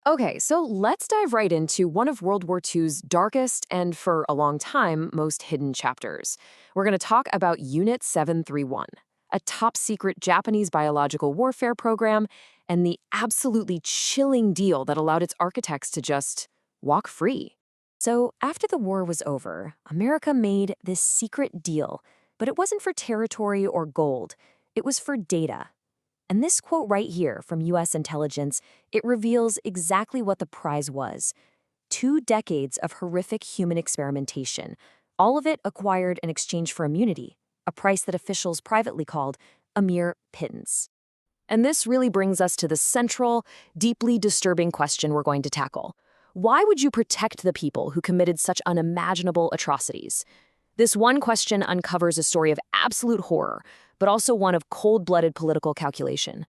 Okay, so let's dive right into one of World War II's darkest and, for a long time, most hidden chapters. We're going to talk about Unit 731, a top secret Japanese biological warfare program, and the absolutely chilling deal that allowed its architects to just walk free. So, after the war was over, America made this secret deal, but it wasn't for territory or gold, it was for data. And this quote right here from US intelligence, it reveals exactly what the prize was. 2 decades of horrific human experimentation, all of it acquired in exchange for immunity, a price that officials privately called a mere pittance. And this really brings us to the central, deeply disturbing question we're going to tackle. Why would you protect the people who committed such unimaginable atrocities? This one question uncovers a story of absolute horror, but also one of cold-blooded political calculation.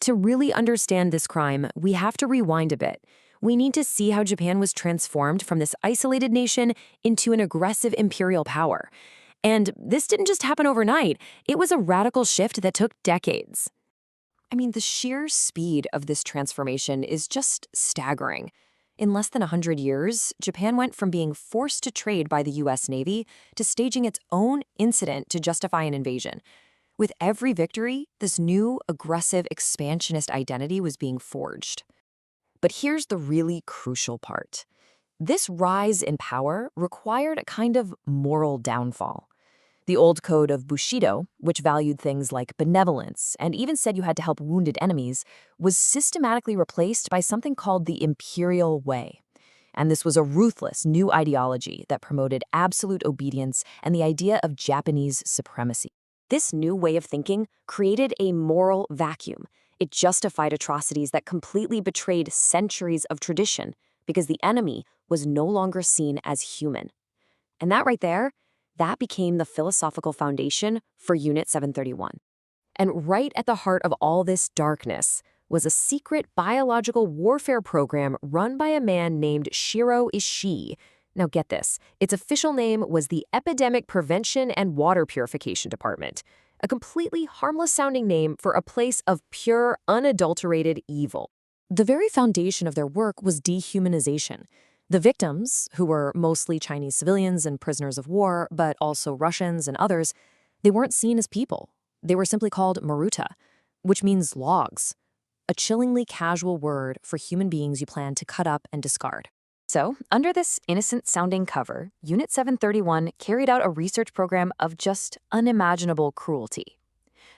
To really understand this crime, we have to rewind a bit. We need to see how Japan was transformed from this isolated nation into an aggressive imperial power. And this didn't just happen overnight. It was a radical shift that took decades. I mean, the sheer speed of this transformation is just staggering. In less than 100 years, Japan went from being forced to trade by the US Navy to staging its own incident to justify an invasion. With every victory, this new, aggressive, expansionist identity was being forged. But here's the really crucial part. This rise in power required a kind of moral downfall. The old code of Bushido, which valued things like benevolence and even said you had to help wounded enemies, was systematically replaced by something called the Imperial Way. And this was a ruthless new ideology that promoted absolute obedience and the idea of Japanese supremacy. This new way of thinking created a moral vacuum. It justified atrocities that completely betrayed centuries of tradition because the enemy was no longer seen as human. And that right there, that became the philosophical foundation for Unit 731. And right at the heart of all this darkness was a secret biological warfare program run by a man named Shiro Ishii. Now get this, its official name was the Epidemic Prevention and Water Purification Department, a completely harmless-sounding name for a place of pure, unadulterated evil. The very foundation of their work was dehumanization. The victims, who were mostly Chinese civilians and prisoners of war, but also Russians and others, they weren't seen as people. They were simply called maruta, which means logs, a chillingly casual word for human beings you plan to cut up and discard. So, under this innocent-sounding cover, Unit 731 carried out a research program of just unimaginable cruelty.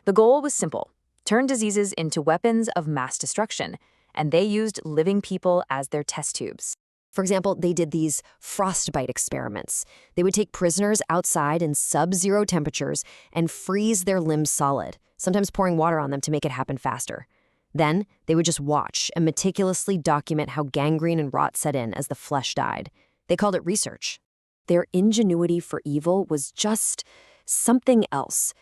The goal was simple: turn diseases into weapons of mass destruction, and they used living people as their test tubes. For example, they did these frostbite experiments. They would take prisoners outside in sub-zero temperatures and freeze their limbs solid, sometimes pouring water on them to make it happen faster. Then, they would just watch and meticulously document how gangrene and rot set in as the flesh died. They called it research. Their ingenuity for evil was just something else.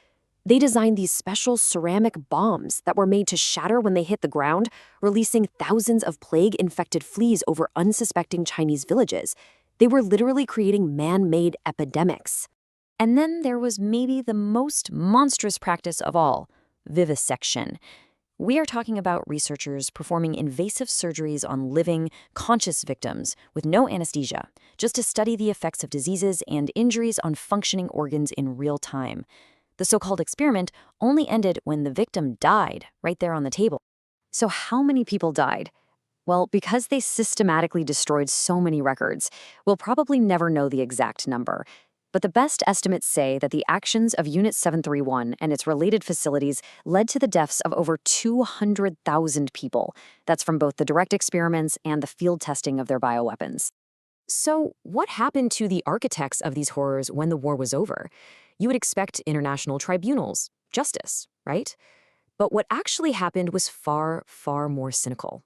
They designed these special ceramic bombs that were made to shatter when they hit the ground, releasing thousands of plague-infected fleas over unsuspecting Chinese villages. They were literally creating man-made epidemics. And then there was maybe the most monstrous practice of all, vivisection. We are talking about researchers performing invasive surgeries on living, conscious victims with no anesthesia, just to study the effects of diseases and injuries on functioning organs in real time. The so-called experiment only ended when the victim died, right there on the table. So how many people died? Well, because they systematically destroyed so many records, we'll probably never know the exact number. But the best estimates say that the actions of Unit 731 and its related facilities led to the deaths of over 200,000 people. That's from both the direct experiments and the field testing of their bioweapons. So what happened to the architects of these horrors when the war was over? You would expect international tribunals, justice, right? But what actually happened was far, far more cynical.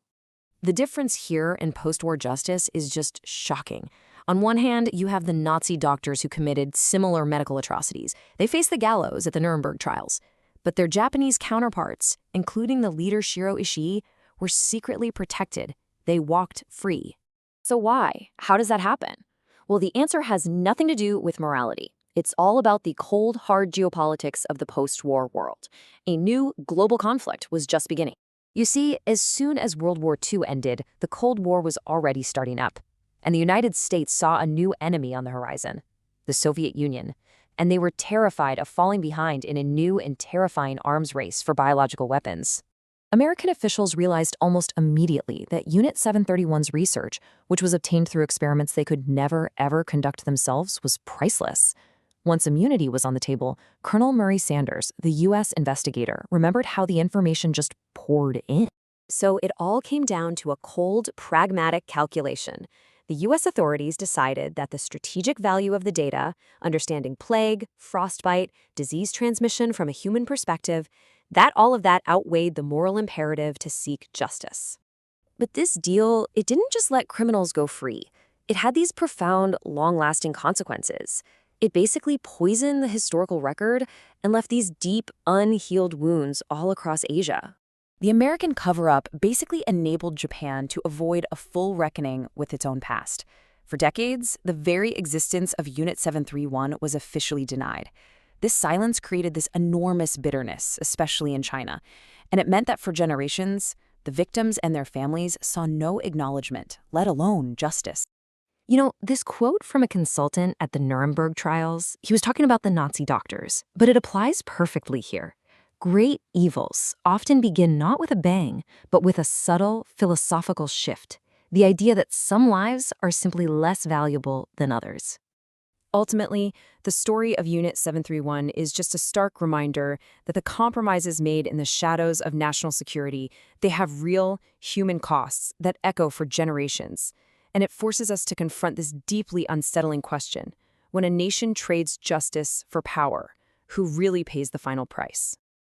The difference here in post-war justice is just shocking. On one hand, you have the Nazi doctors who committed similar medical atrocities. They faced the gallows at the Nuremberg trials. But their Japanese counterparts, including the leader Shiro Ishii, were secretly protected. They walked free. So why? How does that happen? Well, the answer has nothing to do with morality. It's all about the cold, hard geopolitics of the post-war world. A new global conflict was just beginning. You see, as soon as World War II ended, the Cold War was already starting up, and the United States saw a new enemy on the horizon, the Soviet Union, and they were terrified of falling behind in a new and terrifying arms race for biological weapons. American officials realized almost immediately that Unit 731's research, which was obtained through experiments they could never, ever conduct themselves, was priceless. Once immunity was on the table, Colonel Murray Sanders, the U.S. investigator, remembered how the information just poured in. So it all came down to a cold, pragmatic calculation. The U.S. authorities decided that the strategic value of the data, understanding plague, frostbite, disease transmission from a human perspective, that all of that outweighed the moral imperative to seek justice. But this deal, it didn't just let criminals go free. It had these profound, long-lasting consequences. It basically poisoned the historical record and left these deep, unhealed wounds all across Asia. The American cover-up basically enabled Japan to avoid a full reckoning with its own past. For decades, the very existence of Unit 731 was officially denied. This silence created this enormous bitterness, especially in China, and it meant that for generations, the victims and their families saw no acknowledgement, let alone justice. You know, this quote from a consultant at the Nuremberg trials, he was talking about the Nazi doctors, but it applies perfectly here. Great evils often begin not with a bang, but with a subtle philosophical shift, the idea that some lives are simply less valuable than others. Ultimately, the story of Unit 731 is just a stark reminder that the compromises made in the shadows of national security, they have real human costs that echo for generations. And it forces us to confront this deeply unsettling question: when a nation trades justice for power, who really pays the final price?